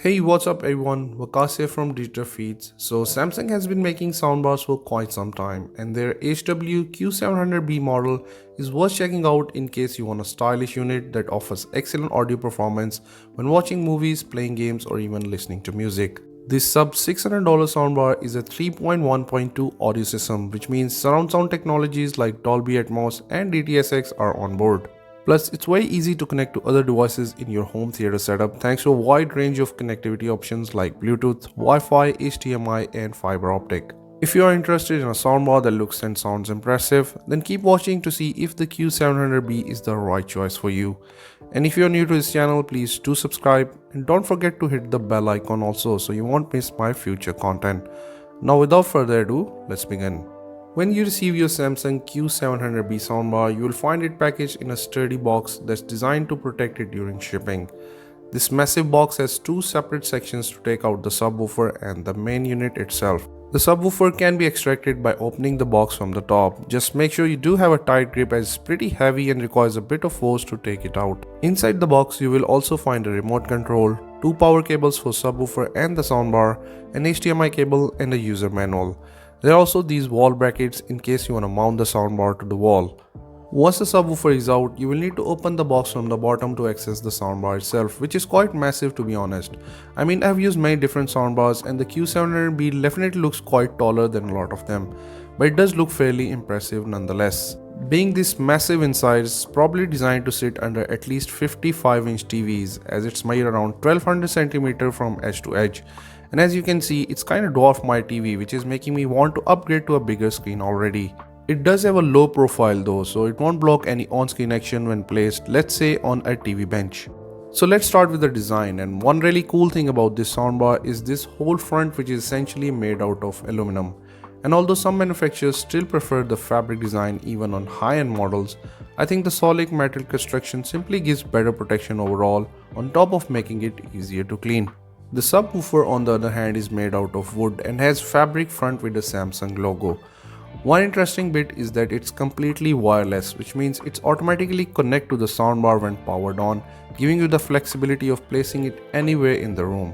Hey, what's up everyone? Wakas here from Digital Feeds. So Samsung has been making soundbars for quite some time and their HW-Q700B model is worth checking out in case you want a stylish unit that offers excellent audio performance when watching movies, playing games or even listening to music. This sub $600 soundbar is a 3.1.2 audio system, which means surround sound technologies like Dolby Atmos and DTS:X are on board. Plus, it's very easy to connect to other devices in your home theater setup thanks to a wide range of connectivity options like Bluetooth, Wi-Fi, HDMI and fiber optic. If you are interested in a soundbar that looks and sounds impressive, then keep watching to see if the Q700B is the right choice for you. And if you are new to this channel, please do subscribe and don't forget to hit the bell icon also so you won't miss my future content. Now without further ado, let's begin. When you receive your Samsung Q700B soundbar, you will find it packaged in a sturdy box that's designed to protect it during shipping. This massive box has two separate sections to take out the subwoofer and the main unit itself. The subwoofer can be extracted by opening the box from the top. Just make sure you do have a tight grip as it's pretty heavy and requires a bit of force to take it out. Inside the box you will also find a remote control, two power cables for subwoofer and the soundbar, an HDMI cable and a user manual. There are also these wall brackets in case you want to mount the soundbar to the wall. Once the subwoofer is out, you will need to open the box from the bottom to access the soundbar itself, which is quite massive to be honest. I mean, I've used many different soundbars and the Q700B definitely looks quite taller than a lot of them, but it does look fairly impressive nonetheless. Being this massive inside, it's probably designed to sit under at least 55-inch TVs as it's made around 1200 cm from edge to edge. And as you can see, it's kind of dwarf my TV, which is making me want to upgrade to a bigger screen already. It does have a low profile though, so it won't block any on-screen action when placed, let's say on a TV bench. So let's start with the design, and one really cool thing about this soundbar is this whole front, which is essentially made out of aluminum. And although some manufacturers still prefer the fabric design even on high-end models, I think the solid metal construction simply gives better protection overall on top of making it easier to clean. The subwoofer on the other hand is made out of wood and has fabric front with the Samsung logo. One interesting bit is that it's completely wireless, which means it's automatically connect to the soundbar when powered on, giving you the flexibility of placing it anywhere in the room.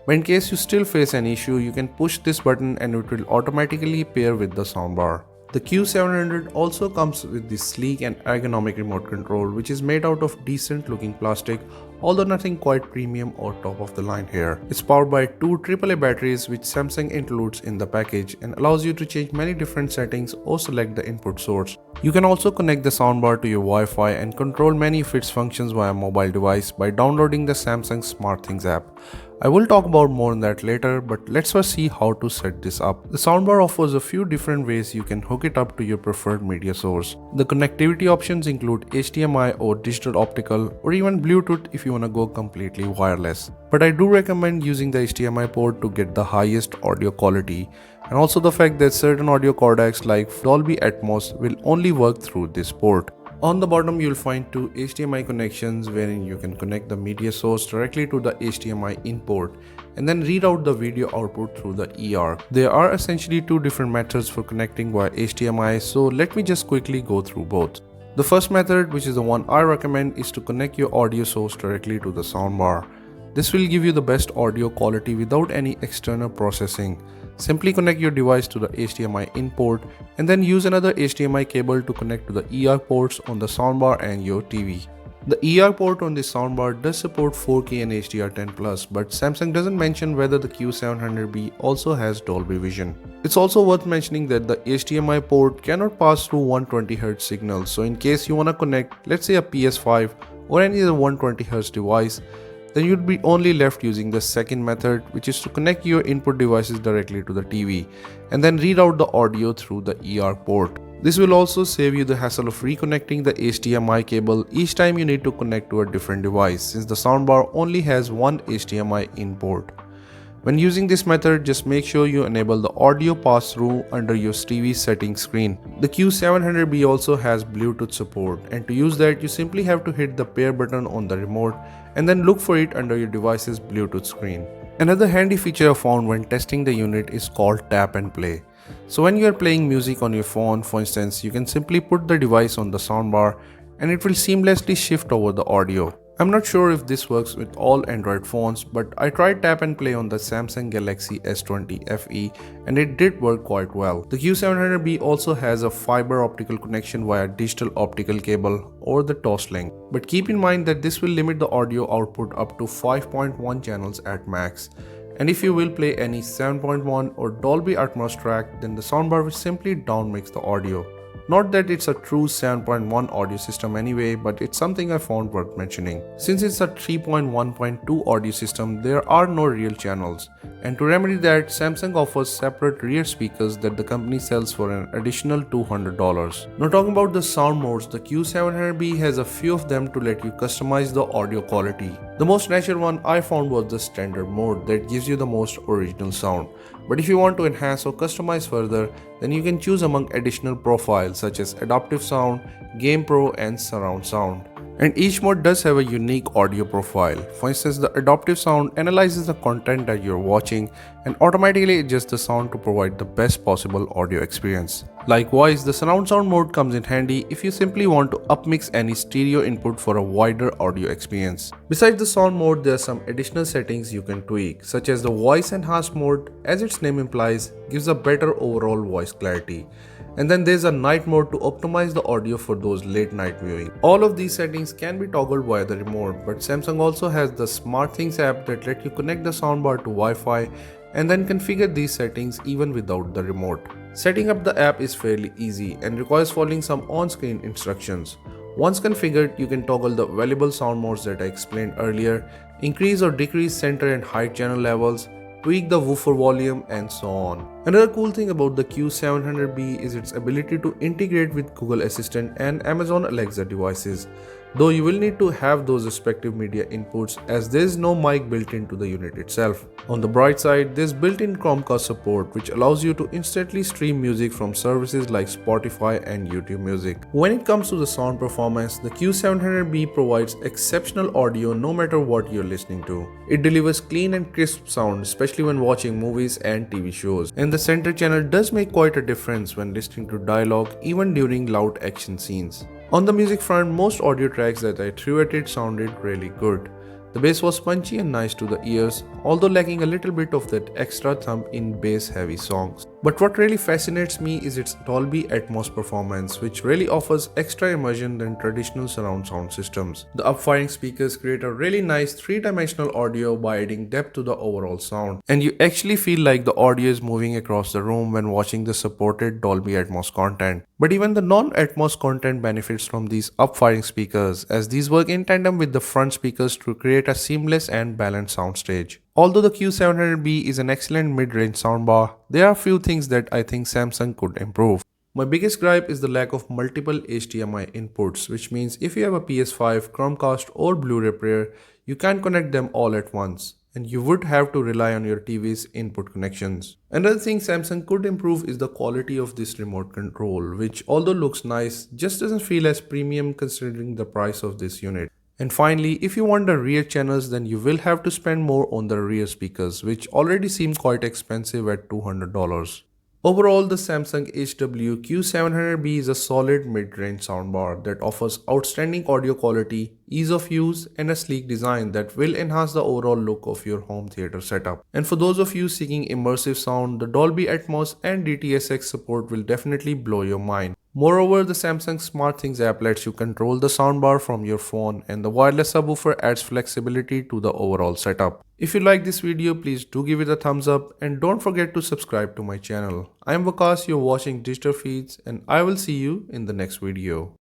But in case you still face an issue, you can push this button and it will automatically pair with the soundbar. The Q700 also comes with this sleek and ergonomic remote control, which is made out of decent looking plastic, although nothing quite premium or top of the line here. It's powered by two AAA batteries which Samsung includes in the package and allows you to change many different settings or select the input source. You can also connect the soundbar to your Wi-Fi and control many of its functions via mobile device by downloading the Samsung SmartThings app. I will talk about more on that later, but let's first see how to set this up. The soundbar offers a few different ways you can hook it up to your preferred media source. The connectivity options include HDMI or digital optical or even Bluetooth if you want to go completely wireless. But I do recommend using the HDMI port to get the highest audio quality, and also the fact that certain audio codecs like Dolby Atmos will only work through this port. On the bottom you'll find two HDMI connections wherein you can connect the media source directly to the HDMI in port and then read out the video output through the eARC. There are essentially two different methods for connecting via HDMI, so let me just quickly go through both. The first method, which is the one I recommend, is to connect your audio source directly to the soundbar. This will give you the best audio quality without any external processing. Simply connect your device to the HDMI in port and then use another HDMI cable to connect to the eARC ports on the soundbar and your TV. The eARC port on this soundbar does support 4K and HDR10+, but Samsung doesn't mention whether the Q700B also has Dolby Vision. It's also worth mentioning that the HDMI port cannot pass through 120Hz signals, so in case you want to connect, let's say a PS5 or any other 120Hz device, then you'd be only left using the second method, which is to connect your input devices directly to the TV and then read out the audio through the eARC port. This will also save you the hassle of reconnecting the HDMI cable each time you need to connect to a different device, since the soundbar only has one HDMI in port. When using this method, just make sure you enable the audio pass-through under your TV settings screen. The Q700B also has Bluetooth support, and to use that you simply have to hit the pair button on the remote and then look for it under your device's Bluetooth screen. Another handy feature I found when testing the unit is called tap and play. So when you are playing music on your phone, for instance, you can simply put the device on the soundbar and it will seamlessly shift over the audio. I'm not sure if this works with all Android phones, but I tried tap and play on the Samsung Galaxy S20 FE and it did work quite well. The Q700B also has a fiber optical connection via digital optical cable or the Toslink. But keep in mind that this will limit the audio output up to 5.1 channels at max. And if you will play any 7.1 or Dolby Atmos track, then the soundbar will simply downmix the audio. Not that it's a true 7.1 audio system anyway, but it's something I found worth mentioning. Since it's a 3.1.2 audio system, there are no real channels. And to remedy that, Samsung offers separate rear speakers that the company sells for an additional $200. Now talking about the sound modes, the Q700B has a few of them to let you customize the audio quality. The most natural one I found was the standard mode that gives you the most original sound. But if you want to enhance or customize further, then you can choose among additional profiles such as Adaptive Sound, Game Pro and Surround Sound. And each mode does have a unique audio profile. For instance, the Adaptive Sound analyzes the content that you're watching and automatically adjusts the sound to provide the best possible audio experience. Likewise, the Surround Sound mode comes in handy if you simply want to upmix any stereo input for a wider audio experience. Besides the sound mode, there are some additional settings you can tweak, such as the Voice Enhanced mode, as its name implies, gives a better overall voice clarity. And then there's a night mode to optimize the audio for those late night viewing. All of these settings can be toggled via the remote, but Samsung also has the SmartThings app that lets you connect the soundbar to Wi-Fi and then configure these settings even without the remote. Setting up the app is fairly easy and requires following some on-screen instructions. Once configured, you can toggle the available sound modes that I explained earlier, increase or decrease center and height channel levels, tweak the woofer volume and so on. Another cool thing about the Q700B is its ability to integrate with Google Assistant and Amazon Alexa devices, though you will need to have those respective media inputs as there is no mic built into the unit itself. On the bright side, there's built-in Chromecast support which allows you to instantly stream music from services like Spotify and YouTube Music. When it comes to the sound performance, the Q700B provides exceptional audio no matter what you're listening to. It delivers clean and crisp sound, especially when watching movies and TV shows. And the center channel does make quite a difference when listening to dialogue, even during loud action scenes. On the music front, most audio tracks that I threw at it sounded really good. The bass was punchy and nice to the ears, although lacking a little bit of that extra thump in bass-heavy songs. But what really fascinates me is its Dolby Atmos performance, which really offers extra immersion than traditional surround sound systems. The upfiring speakers create a really nice three-dimensional audio by adding depth to the overall sound, and you actually feel like the audio is moving across the room when watching the supported Dolby Atmos content. But even the non-Atmos content benefits from these upfiring speakers, as these work in tandem with the front speakers to create a seamless and balanced soundstage. Although the Q700B is an excellent mid-range soundbar, there are a few things that I think Samsung could improve. My biggest gripe is the lack of multiple HDMI inputs, which means if you have a PS5, Chromecast or Blu-ray player, you can't connect them all at once, and you would have to rely on your TV's input connections. Another thing Samsung could improve is the quality of this remote control, which although looks nice, just doesn't feel as premium considering the price of this unit. And finally, if you want the rear channels, then you will have to spend more on the rear speakers, which already seem quite expensive at $200. Overall, the Samsung HW-Q700B is a solid mid-range soundbar that offers outstanding audio quality, ease of use, and a sleek design that will enhance the overall look of your home theater setup. And for those of you seeking immersive sound, the Dolby Atmos and DTS:X support will definitely blow your mind. Moreover, the Samsung SmartThings app lets you control the soundbar from your phone, and the wireless subwoofer adds flexibility to the overall setup. If you like this video, please do give it a thumbs up and don't forget to subscribe to my channel. I am Vikas, you're watching Digital Feeds, and I will see you in the next video.